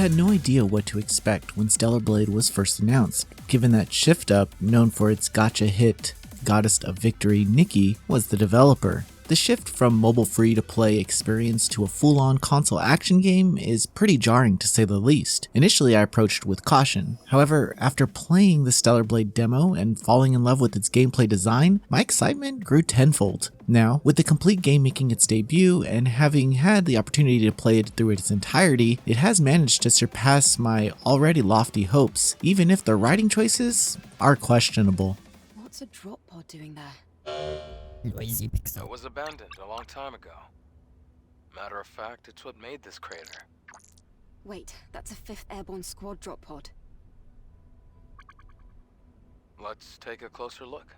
had no idea what to expect when Stellar Blade was first announced, given that Shift Up, known for its gacha hit Goddess of Victory Nikki, was the developer. The shift from mobile free-to-play experience to a full-on console action game is pretty jarring to say the least. Initially I approached with caution. However, after playing the Stellar Blade demo and falling in love with its gameplay design, my excitement grew tenfold. Now, with the complete game making its debut and having had the opportunity to play it through its entirety, it has managed to surpass my already lofty hopes, even if the writing choices are questionable. What's a drop pod doing there? It was abandoned a long time ago. Matter of fact, it's what made this crater. Wait, that's a 5th Airborne Squad drop pod. Let's take a closer look.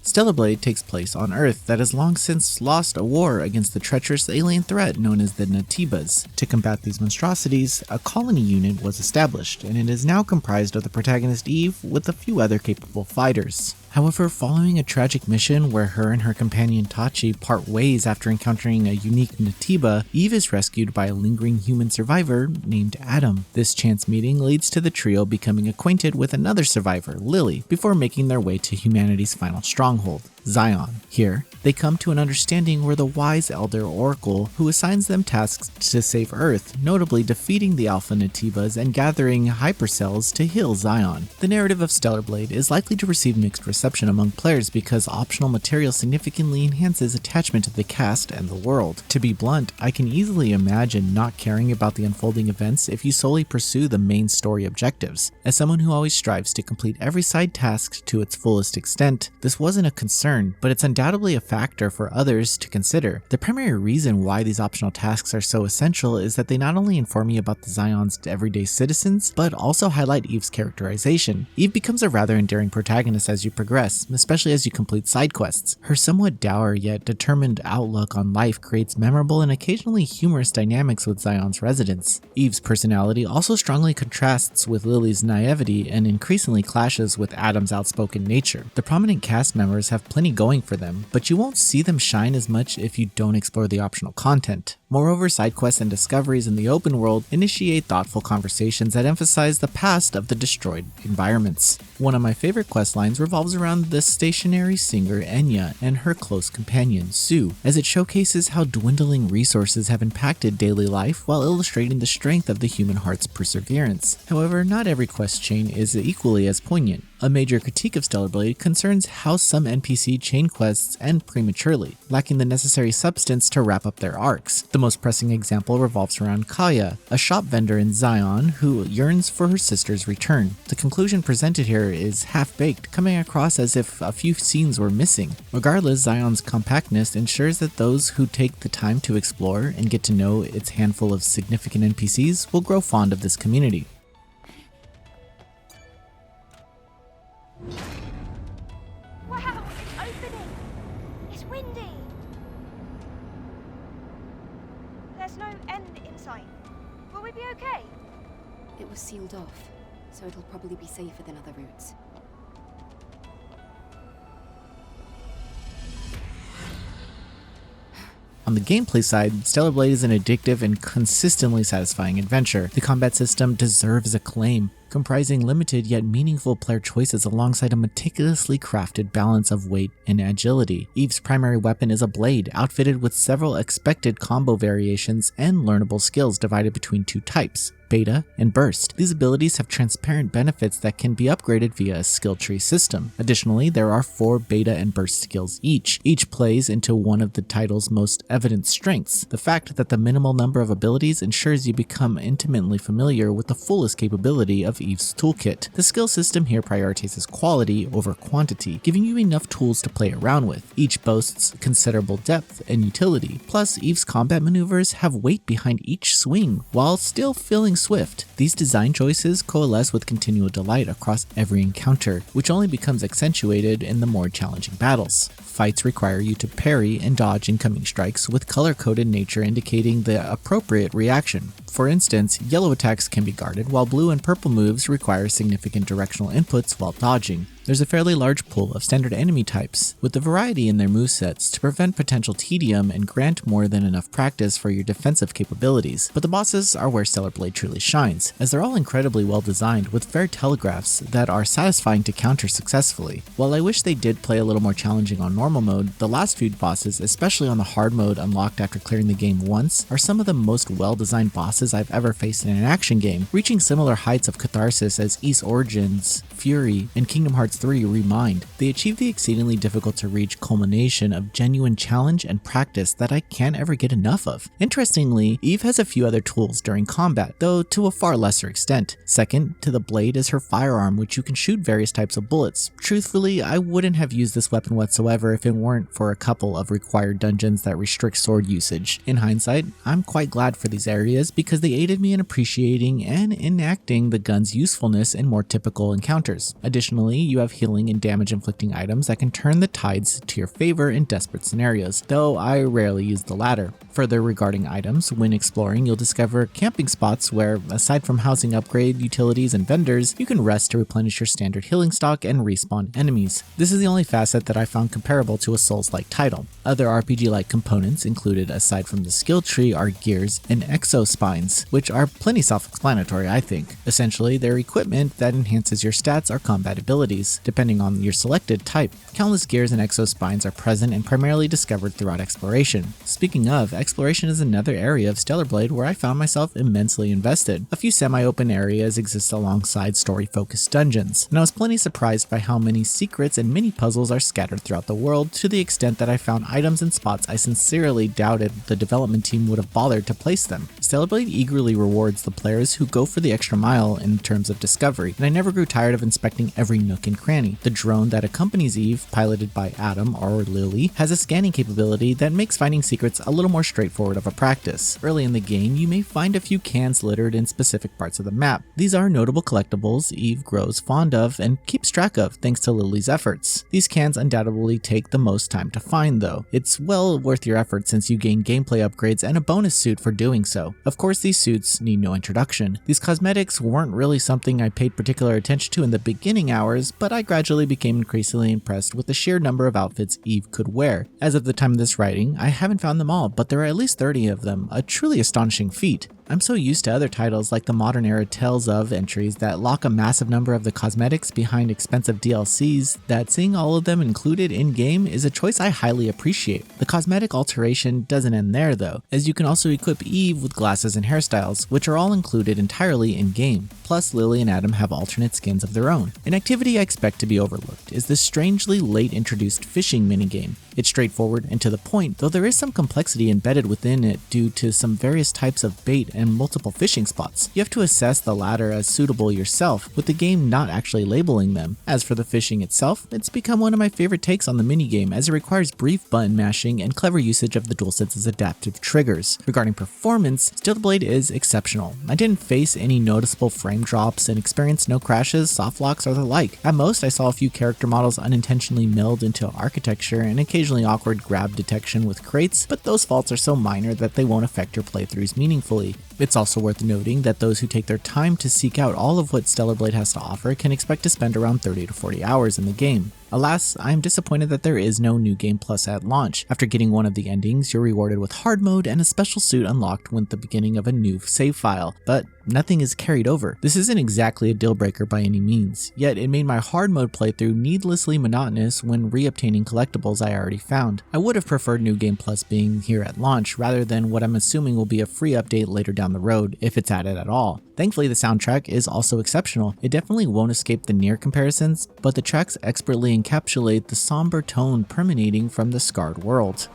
Stellar Blade takes place on Earth that has long since lost a war against the treacherous alien threat known as the Natibas. To combat these monstrosities, a colony unit was established, and it is now comprised of the protagonist Eve with a few other capable fighters. However, following a tragic mission where her and her companion Tachi part ways after encountering a unique Natiba, Eve is rescued by a lingering human survivor named Adam. This chance meeting leads to the trio becoming acquainted with another survivor, Lily, before making their way to humanity's final stronghold, Zion. Here, they come to an understanding where the wise elder Oracle, who assigns them tasks to save Earth, notably defeating the Alpha Natibas and gathering hypercells to heal Zion. The narrative of Stellar Blade is likely to receive mixed reception among players because optional material significantly enhances attachment to the cast and the world. To be blunt, I can easily imagine not caring about the unfolding events if you solely pursue the main story objectives. As someone who always strives to complete every side task to its fullest extent, this wasn't a concern, but it's undoubtedly a factor for others to consider. The primary reason why these optional tasks are so essential is that they not only inform you about the Zion's everyday citizens, but also highlight Eve's characterization. Eve becomes a rather endearing protagonist as you progress, especially as you complete side quests. Her somewhat dour yet determined outlook on life creates memorable and occasionally humorous dynamics with Zion's residents. Eve's personality also strongly contrasts with Lily's naivety and increasingly clashes with Adam's outspoken nature. The prominent cast members have plenty going for them, but you won't see them shine as much if you don't explore the optional content. Moreover, side quests and discoveries in the open world initiate thoughtful conversations that emphasize the past of the destroyed environments. One of my favorite quest lines revolves around the stationary singer Enya and her close companion Sue, as it showcases how dwindling resources have impacted daily life while illustrating the strength of the human heart's perseverance. However, not every quest chain is equally as poignant. A major critique of Stellar Blade concerns how some NPC chain quests end prematurely, lacking the necessary substance to wrap up their arcs. The most pressing example revolves around Kaya, a shop vendor in Zion who yearns for her sister's return. The conclusion presented here is half-baked, coming across as if a few scenes were missing. Regardless, Zion's compactness ensures that those who take the time to explore and get to know its handful of significant NPCs will grow fond of this community. Wow, it's opening! It's windy! There's no end in sight. Will we be okay? It was sealed off, so it'll probably be safer than other routes. On the gameplay side, Stellar Blade is an addictive and consistently satisfying adventure. The combat system deserves acclaim, comprising limited yet meaningful player choices alongside a meticulously crafted balance of weight and agility. Eve's primary weapon is a blade, outfitted with several expected combo variations and learnable skills divided between two types, Beta and Burst. These abilities have transparent benefits that can be upgraded via a skill tree system. Additionally, there are 4 Beta and Burst skills each. Each plays into one of the title's most evident strengths, the fact that the minimal number of abilities ensures you become intimately familiar with the fullest capability of Eve's toolkit. The skill system here prioritizes quality over quantity, giving you enough tools to play around with. Each boasts considerable depth and utility, plus Eve's combat maneuvers have weight behind each swing, while still feeling swift. These design choices coalesce with continual delight across every encounter, which only becomes accentuated in the more challenging battles. Fights require you to parry and dodge incoming strikes, with color-coded nature indicating the appropriate reaction. For instance, yellow attacks can be guarded, while blue and purple moves require significant directional inputs while dodging. There's a fairly large pool of standard enemy types, with a variety in their movesets to prevent potential tedium and grant more than enough practice for your defensive capabilities. But the bosses are where Stellar Blade truly shines, as they're all incredibly well designed with fair telegraphs that are satisfying to counter successfully. While I wish they did play a little more challenging on normal mode, the last few bosses, especially on the hard mode unlocked after clearing the game once, are some of the most well-designed bosses I've ever faced in an action game, reaching similar heights of catharsis as Ys Origins, Fury, and Kingdom Hearts 3 Remind. They achieve the exceedingly difficult to reach culmination of genuine challenge and practice that I can't ever get enough of. Interestingly, Eve has a few other tools during combat, though to a far lesser extent. Second to the blade is her firearm, which you can shoot various types of bullets. Truthfully, I wouldn't have used this weapon whatsoever if it weren't for a couple of required dungeons that restrict sword usage. In hindsight, I'm quite glad for these areas because they aided me in appreciating and enacting the gun's usefulness in more typical encounters. Additionally, you have healing and damage inflicting items that can turn the tides to your favor in desperate scenarios, though I rarely use the latter. Further regarding items, when exploring, you'll discover camping spots where, aside from housing upgrade, utilities, and vendors, you can rest to replenish your standard healing stock and respawn enemies. This is the only facet that I found comparable to a Souls-like title. Other RPG-like components included, aside from the skill tree, are gears and exospines, which are plenty self-explanatory, I think. Essentially, they're equipment that enhances your stats or combat abilities, depending on your selected type. Countless gears and exospines are present and primarily discovered throughout exploration. Speaking of, exploration is another area of Stellar Blade where I found myself immensely invested. A few semi-open areas exist alongside story-focused dungeons, and I was plenty surprised by how many secrets and mini-puzzles are scattered throughout the world, to the extent that I found items and spots I sincerely doubted the development team would have bothered to place them. Stellar Blade eagerly rewards the players who go for the extra mile in terms of discovery, and I never grew tired of inspecting every nook and cranny. The drone that accompanies Eve, piloted by Adam or Lily, has a scanning capability that makes finding secrets a little more straightforward of a practice. Early in the game, you may find a few cans littered in specific parts of the map. These are notable collectibles Eve grows fond of and keeps track of thanks to Lily's efforts. These cans undoubtedly take the most time to find though. It's well worth your effort since you gain gameplay upgrades and a bonus suit for doing so. Of course, these suits need no introduction. These cosmetics weren't really something I paid particular attention to in the beginning hours, but I gradually became increasingly impressed with the sheer number of outfits Eve could wear. As of the time of this writing, I haven't found them all, but there are at least 30 of them, a truly astonishing feat. I'm so used to other titles like the modern era Tales of entries that lock a massive number of the cosmetics behind expensive DLCs that seeing all of them included in-game is a choice I highly appreciate. The cosmetic alteration doesn't end there though, as you can also equip Eve with glasses and hairstyles, which are all included entirely in-game. Plus, Lily and Adam have alternate skins of their own. An activity I expect to be overlooked is the strangely late introduced fishing minigame. It's straightforward and to the point, though there is some complexity embedded within it due to some various types of bait and multiple fishing spots. You have to assess the latter as suitable yourself, with the game not actually labeling them. As for the fishing itself, it's become one of my favorite takes on the minigame as it requires brief button mashing and clever usage of the DualSense's adaptive triggers. Regarding performance, Stellar Blade is exceptional. I didn't face any noticeable frame drops and experienced no crashes, soft locks, or the like. At most, I saw a few character models unintentionally milled into architecture and occasionally awkward grab detection with crates, but those faults are so minor that they won't affect your playthroughs meaningfully. It's also worth noting that those who take their time to seek out all of what Stellar Blade has to offer can expect to spend around 30 to 40 hours in the game. Alas, I am disappointed that there is no New Game Plus at launch. After getting one of the endings, you're rewarded with hard mode and a special suit unlocked with the beginning of a new save file, but nothing is carried over. This isn't exactly a deal breaker by any means, yet it made my hard mode playthrough needlessly monotonous when re-obtaining collectibles I already found. I would have preferred New Game Plus being here at launch rather than what I'm assuming will be a free update later down the road, if it's added at all. Thankfully, the soundtrack is also exceptional. It definitely won't escape the Nier comparisons, but the tracks expertly encapsulate the somber tone permeating from the scarred world.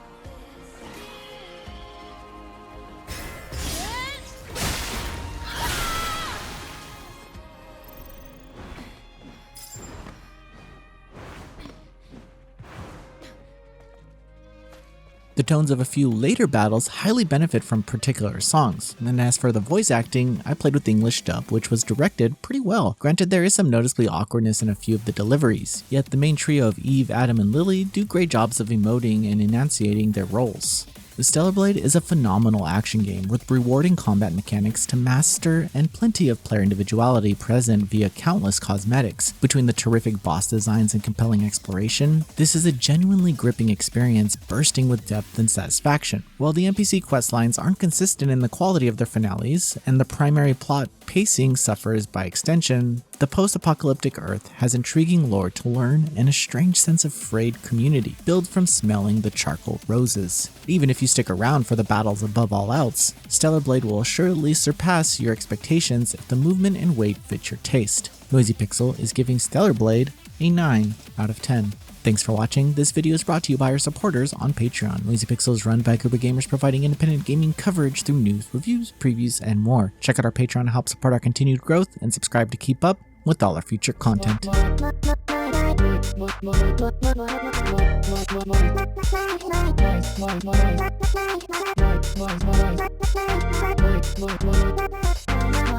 The tones of a few later battles highly benefit from particular songs, and as for the voice acting, I played with the English dub, which was directed pretty well. Granted, there is some noticeably awkwardness in a few of the deliveries, yet the main trio of Eve, Adam, and Lily do great jobs of emoting and enunciating their roles. Stellar Blade is a phenomenal action game with rewarding combat mechanics to master and plenty of player individuality present via countless cosmetics. Between the terrific boss designs and compelling exploration, this is a genuinely gripping experience bursting with depth and satisfaction. While the NPC questlines aren't consistent in the quality of their finales, and the primary plot pacing suffers by extension, the post-apocalyptic Earth has intriguing lore to learn and a strange sense of frayed community built from smelling the charcoal roses. Even if you stick around for the battles above all else, Stellar Blade will assuredly surpass your expectations if the movement and weight fit your taste. Noisy Pixel is giving Stellar Blade a 9 out of 10. Thanks for watching. This video is brought to you by our supporters on Patreon. Noisy Pixel is run by a group of gamers providing independent gaming coverage through news, reviews, previews, and more. Check out our Patreon to help support our continued growth and subscribe to keep up with all our future content.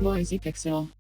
Noisy Pixel.